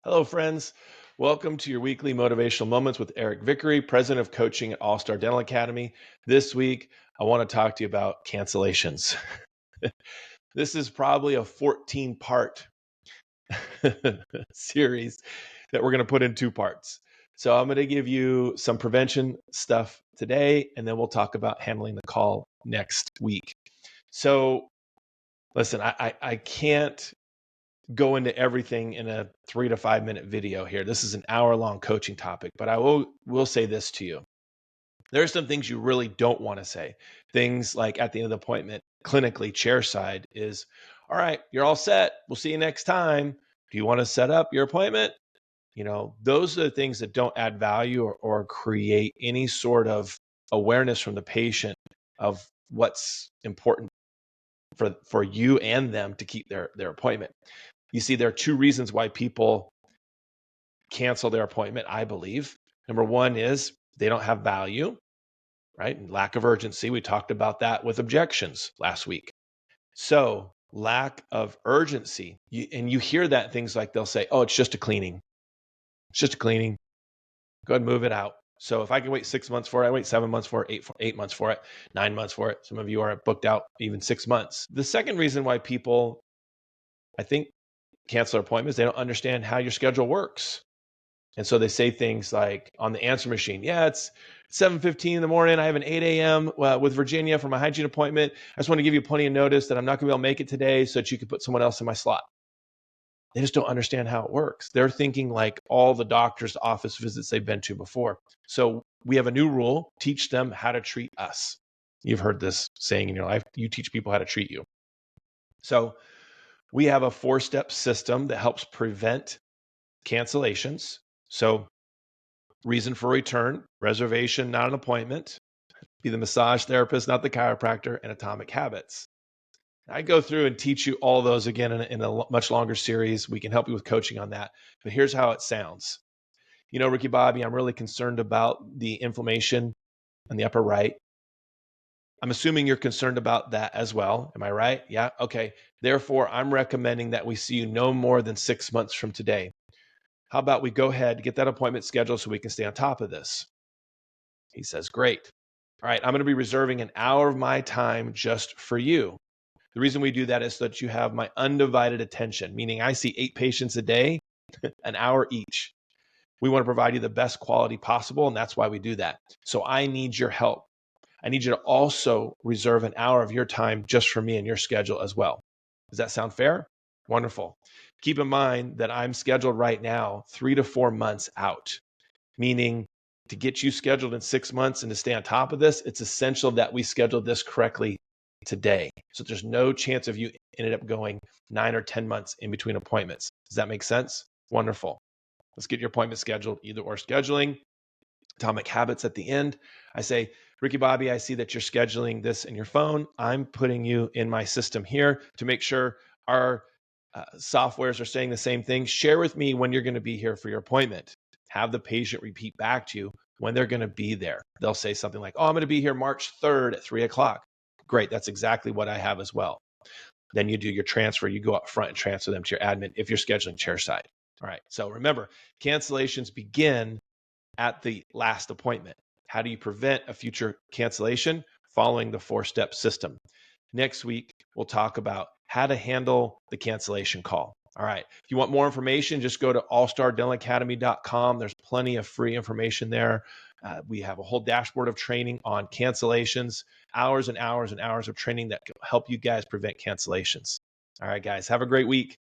Hello, friends. Welcome to your weekly Motivational Moments with Eric Vickery, President of Coaching at All Star Dental Academy. This week, I want to talk to you about cancellations. This is probably a 14-part series that we're going to put in two parts. So I'm going to give you some prevention stuff today, and then we'll talk about handling the call next week. So listen, I can't go into everything in a 3 to 5 minute video here. This is an hour-long coaching topic, but I will say this to you. There are some things you really don't want to say. Things like at the end of the appointment, clinically, chair side is, all right, you're all set. We'll see you next time. Do you want to set up your appointment? Those are the things that don't add value or create any sort of awareness from the patient of what's important for you and them to keep their appointment. You see, there are two reasons why people cancel their appointment, I believe. Number one is they don't have value, right? And lack of urgency. We talked about that with objections last week. So, lack of urgency. And you hear that things like they'll say, oh, it's just a cleaning. It's just a cleaning. Go ahead and move it out. So if I can wait 6 months for it, I wait 7 months for it, 8 months for it, 9 months for it. Some of you are booked out even 6 months. The second reason why people, I think, cancel their appointments, they don't understand how your schedule works. And so they say things like on the answer machine, yeah, it's 7:15 in the morning. I have an 8 a.m. With Virginia for my hygiene appointment. I just want to give you plenty of notice that I'm not going to be able to make it today so that you can put someone else in my slot. They just don't understand how it works. They're thinking like all the doctor's office visits they've been to before. So we have a new rule, teach them how to treat us. You've heard this saying in your life, you teach people how to treat you. So we have a 4-step system that helps prevent cancellations. So reason for return, reservation, not an appointment, be the massage therapist, not the chiropractor, and atomic habits. I go through and teach you all those again in a much longer series. We can help you with coaching on that. But here's how it sounds. Ricky Bobby, I'm really concerned about the inflammation in the upper right. I'm assuming you're concerned about that as well. Am I right? Yeah. Okay. Therefore, I'm recommending that we see you no more than 6 months from today. How about we go ahead, get that appointment scheduled so we can stay on top of this? He says, great. All right, I'm going to be reserving an hour of my time just for you. The reason we do that is so that you have my undivided attention, meaning I see 8 patients a day, an hour each. We want to provide you the best quality possible, and that's why we do that. So I need your help. I need you to also reserve an hour of your time just for me in your schedule as well. Does that sound fair? Wonderful. Keep in mind that I'm scheduled right now 3 to 4 months out, meaning to get you scheduled in 6 months and to stay on top of this, it's essential that we schedule this correctly today. So there's no chance of you ended up going 9 or 10 months in between appointments. Does that make sense? Wonderful. Let's get your appointment scheduled, either or scheduling. Atomic habits at the end. I say, Ricky Bobby, I see that you're scheduling this in your phone. I'm putting you in my system here to make sure our softwares are saying the same thing. Share with me when you're going to be here for your appointment. Have the patient repeat back to you when they're going to be there. They'll say something like, oh, I'm going to be here March 3rd at 3 o'clock. Great. That's exactly what I have as well. Then you do your transfer. You go up front and transfer them to your admin if you're scheduling chairside. All right. So remember, cancellations begin at the last appointment. How do you prevent a future cancellation? Following the 4-step system. Next week, we'll talk about how to handle the cancellation call. All right. If you want more information, just go to allstardentalacademy.com. There's plenty of free information there. We have a whole dashboard of training on cancellations, hours and hours and hours of training that can help you guys prevent cancellations. All right, guys, have a great week.